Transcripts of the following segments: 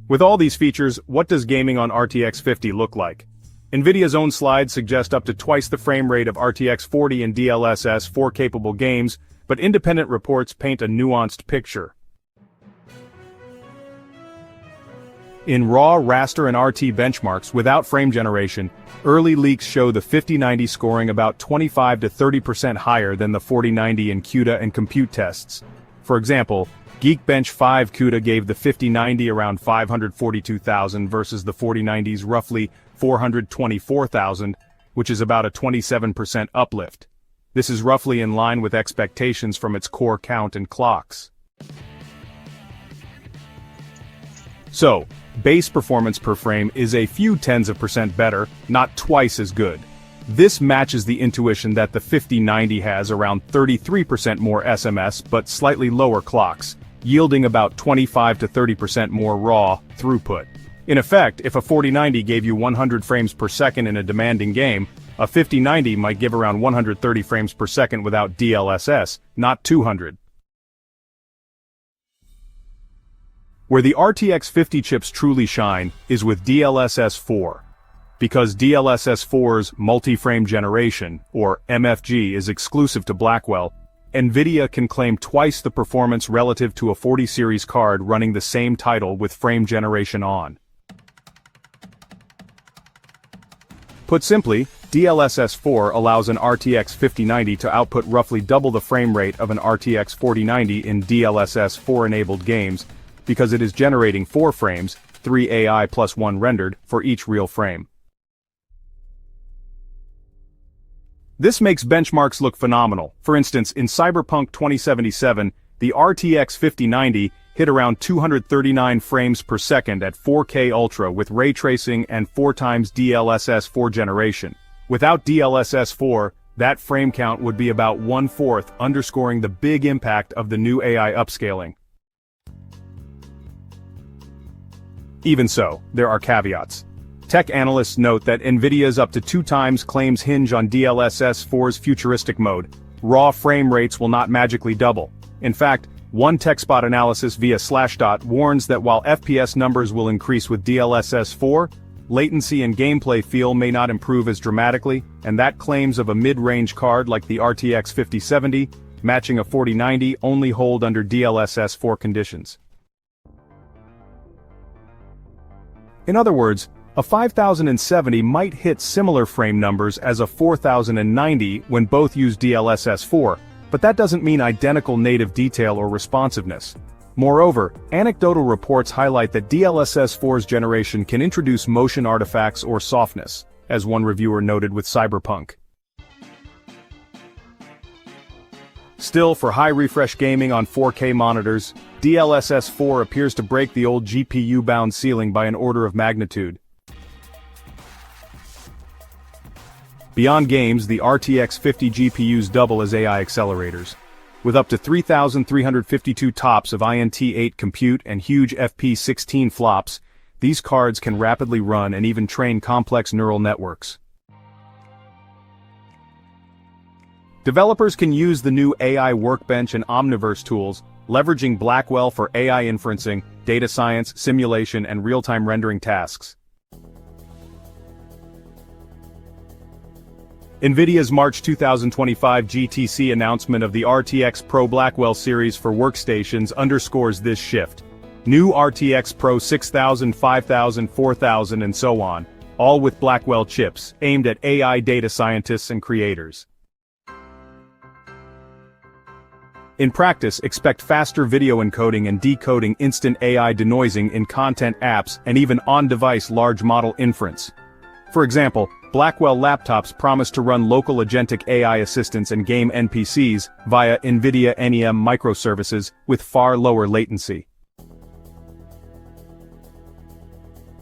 With all these features, what does gaming on RTX 50 look like? NVIDIA's own slides suggest up to twice the frame rate of RTX 40 in DLSS 4-capable games, but independent reports paint a nuanced picture. In raw, raster and RT benchmarks without frame generation, early leaks show the 5090 scoring about 25 to 30% higher than the 4090 in CUDA and compute tests. For example, Geekbench 5 CUDA gave the 5090 around 542,000 versus the 4090's roughly 424,000, which is about a 27% uplift. This is roughly in line with expectations from its core count and clocks. So, base performance per frame is a few tens of percent better, not twice as good. This matches the intuition that the 5090 has around 33% more SMS but slightly lower clocks, yielding about 25 to 30% more raw throughput. In effect, if a 4090 gave you 100 frames per second in a demanding game, a 5090 might give around 130 frames per second without DLSS, not 200. Where the RTX 50 chips truly shine is with DLSS 4. Because DLSS 4's multi-frame generation, or MFG, is exclusive to Blackwell, NVIDIA can claim twice the performance relative to a 40 series card running the same title with frame generation on. Put simply, DLSS 4 allows an RTX 5090 to output roughly double the frame rate of an RTX 4090 in DLSS 4-enabled games, because it is generating 4 frames, 3 AI plus 1 rendered, for each real frame. This makes benchmarks look phenomenal. For instance, in Cyberpunk 2077, the RTX 5090 hit around 239 frames per second at 4K Ultra with ray tracing and 4 times DLSS 4 generation. Without DLSS 4, that frame count would be about 1/4, underscoring the big impact of the new AI upscaling. Even so, there are caveats. Tech analysts note that NVIDIA's up to 2 times claims hinge on DLSS 4's futuristic mode. Raw frame rates will not magically double. In fact, one TechSpot analysis via Slashdot warns that while FPS numbers will increase with DLSS 4, latency and gameplay feel may not improve as dramatically, and that claims of a mid-range card like the RTX 5070, matching a 4090, only hold under DLSS 4 conditions. In other words, a 5070 might hit similar frame numbers as a 4090 when both use DLSS 4, but that doesn't mean identical native detail or responsiveness. Moreover, anecdotal reports highlight that DLSS 4's generation can introduce motion artifacts or softness, as one reviewer noted with Cyberpunk. Still, for high refresh gaming on 4K monitors, DLSS 4 appears to break the old GPU-bound ceiling by an order of magnitude. Beyond games, the RTX 50 GPUs double as AI accelerators. With up to 3,352 TOPS of INT8 compute and huge FP16 flops, these cards can rapidly run and even train complex neural networks. Developers can use the new AI Workbench and Omniverse tools, leveraging Blackwell for AI inferencing, data science, simulation, and real-time rendering tasks. NVIDIA's March 2025 GTC announcement of the RTX Pro Blackwell series for workstations underscores this shift. New RTX Pro 6000, 5000, 4000 and so on, all with Blackwell chips, aimed at AI data scientists and creators. In practice, expect faster video encoding and decoding, instant AI denoising in content apps, and even on-device large model inference. For example, Blackwell laptops promise to run local agentic AI assistants and game NPCs via NVIDIA NEM microservices with far lower latency.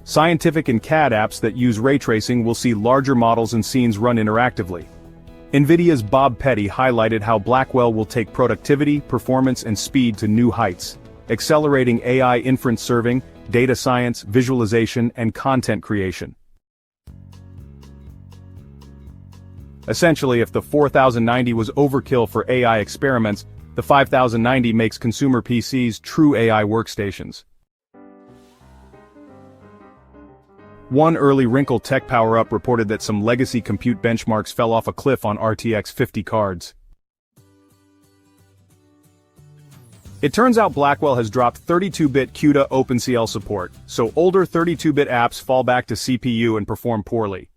Scientific and CAD apps that use ray tracing will see larger models and scenes run interactively. NVIDIA's Bob Petty highlighted how Blackwell will take productivity, performance, and speed to new heights, accelerating AI inference serving, data science, visualization, and content creation. Essentially, if the 4090 was overkill for AI experiments, the 5090 makes consumer PCs true AI workstations. One early Wrinkle Tech power-up reported that some legacy compute benchmarks fell off a cliff on RTX 50 cards. It turns out Blackwell has dropped 32-bit CUDA OpenCL support, so older 32-bit apps fall back to CPU and perform poorly.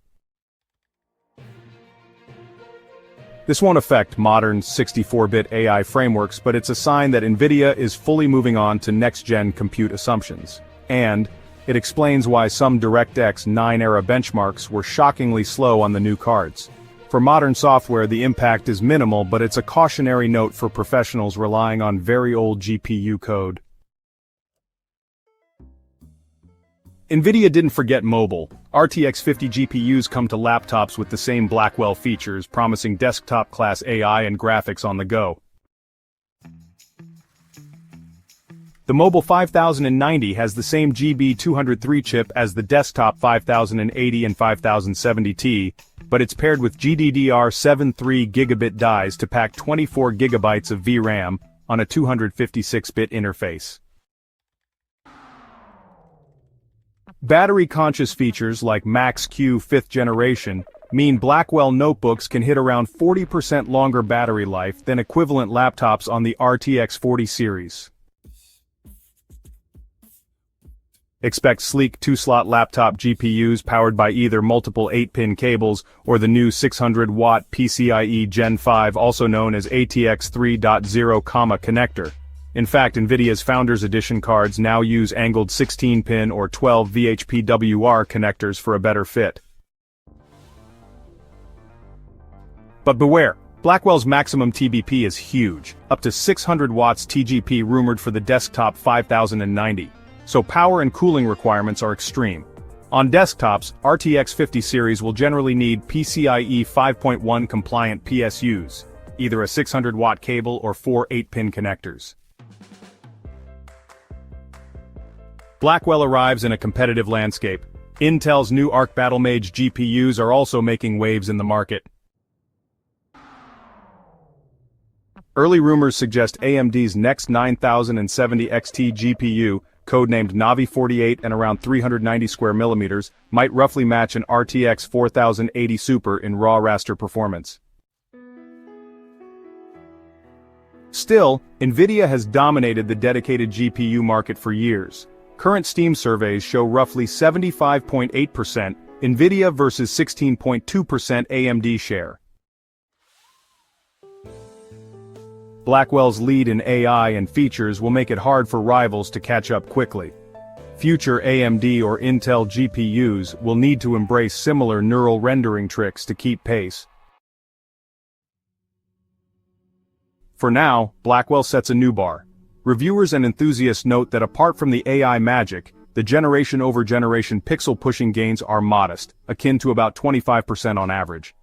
This won't affect modern 64-bit AI frameworks, but it's a sign that NVIDIA is fully moving on to next-gen compute assumptions. And it explains why some DirectX 9-era benchmarks were shockingly slow on the new cards. For modern software, the impact is minimal, but it's a cautionary note for professionals relying on very old GPU code. NVIDIA didn't forget mobile. RTX 50 GPUs come to laptops with the same Blackwell features, promising desktop-class AI and graphics on the go. The mobile 5090 has the same GB203 chip as the desktop 5080 and 5070T, but it's paired with GDDR7 3GB dies to pack 24GB of VRAM on a 256-bit interface. Battery-conscious features like Max-Q 5th generation mean Blackwell notebooks can hit around 40% longer battery life than equivalent laptops on the RTX 40 series. Expect sleek 2-slot laptop GPUs powered by either multiple 8-pin cables or the new 600-watt PCIe Gen 5, also known as ATX 3.0, connector. In fact, NVIDIA's Founders Edition cards now use angled 16-pin or 12 VHPWR connectors for a better fit. But beware, Blackwell's maximum TBP is huge, up to 600 watts TGP rumored for the desktop 5090. So power and cooling requirements are extreme. On desktops, RTX 50 series will generally need PCIe 5.1 compliant PSUs, either a 600-watt cable or 4 8-pin connectors. Blackwell arrives in a competitive landscape. Intel's new Arc Battlemage GPUs are also making waves in the market. Early rumors suggest AMD's next 9070 XT GPU, codenamed Navi 48 and around 390 square millimeters, might roughly match an RTX 4080 Super in raw raster performance. Still, NVIDIA has dominated the dedicated GPU market for years. Current Steam surveys show roughly 75.8% NVIDIA versus 16.2% AMD share. Blackwell's lead in AI and features will make it hard for rivals to catch up quickly. Future AMD or Intel GPUs will need to embrace similar neural rendering tricks to keep pace. For now, Blackwell sets a new bar. Reviewers and enthusiasts note that apart from the AI magic, the generation-over-generation pixel-pushing gains are modest, akin to about 25% on average.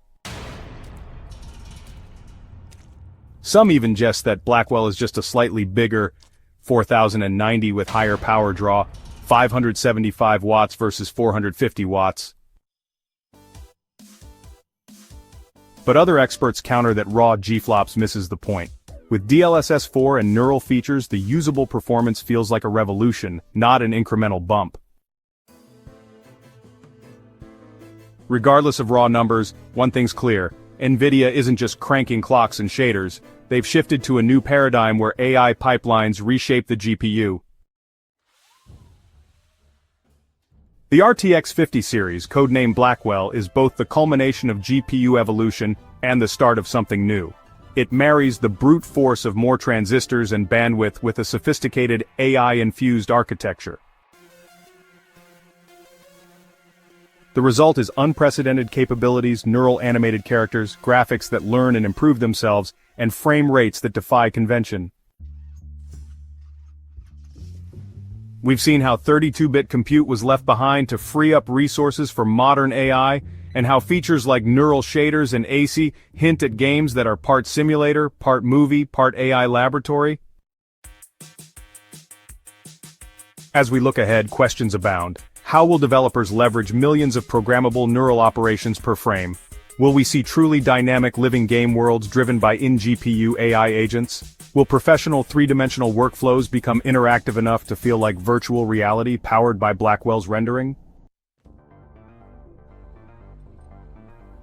Some even jest that Blackwell is just a slightly bigger 4090 with higher power draw, 575 watts versus 450 watts. But other experts counter that raw GFlops misses the point. With DLSS 4 and neural features, the usable performance feels like a revolution, not an incremental bump. Regardless of raw numbers, one thing's clear. NVIDIA isn't just cranking clocks and shaders, they've shifted to a new paradigm where AI pipelines reshape the GPU. The RTX 50 series, codenamed Blackwell, is both the culmination of GPU evolution and the start of something new. It marries the brute force of more transistors and bandwidth with a sophisticated AI-infused architecture. The result is unprecedented capabilities, neural animated characters, graphics that learn and improve themselves, and frame rates that defy convention. We've seen how 32-bit compute was left behind to free up resources for modern AI, and how features like neural shaders and AC hint at games that are part simulator, part movie, part AI laboratory. As we look ahead, questions abound. How will developers leverage millions of programmable neural operations per frame? Will we see truly dynamic living game worlds driven by in-GPU AI agents? Will professional three-dimensional workflows become interactive enough to feel like virtual reality powered by Blackwell's rendering?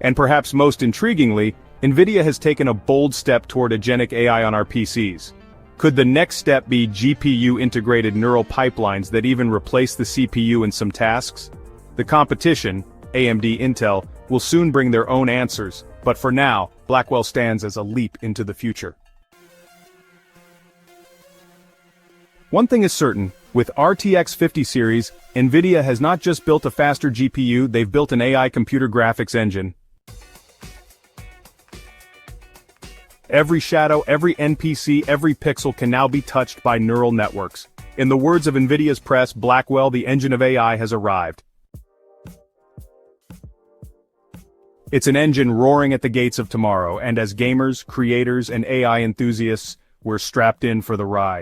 And perhaps most intriguingly, NVIDIA has taken a bold step toward agentic AI on our PCs. Could the next step be GPU-integrated neural pipelines that even replace the CPU in some tasks? The competition, AMD Intel, will soon bring their own answers, but for now, Blackwell stands as a leap into the future. One thing is certain, with RTX 50 series, NVIDIA has not just built a faster GPU, they've built an AI computer graphics engine. Every shadow, every NPC, every pixel can now be touched by neural networks. In the words of NVIDIA's press, Blackwell, the engine of AI, has arrived. It's an engine roaring at the gates of tomorrow, and as gamers, creators, and AI enthusiasts, we're strapped in for the ride.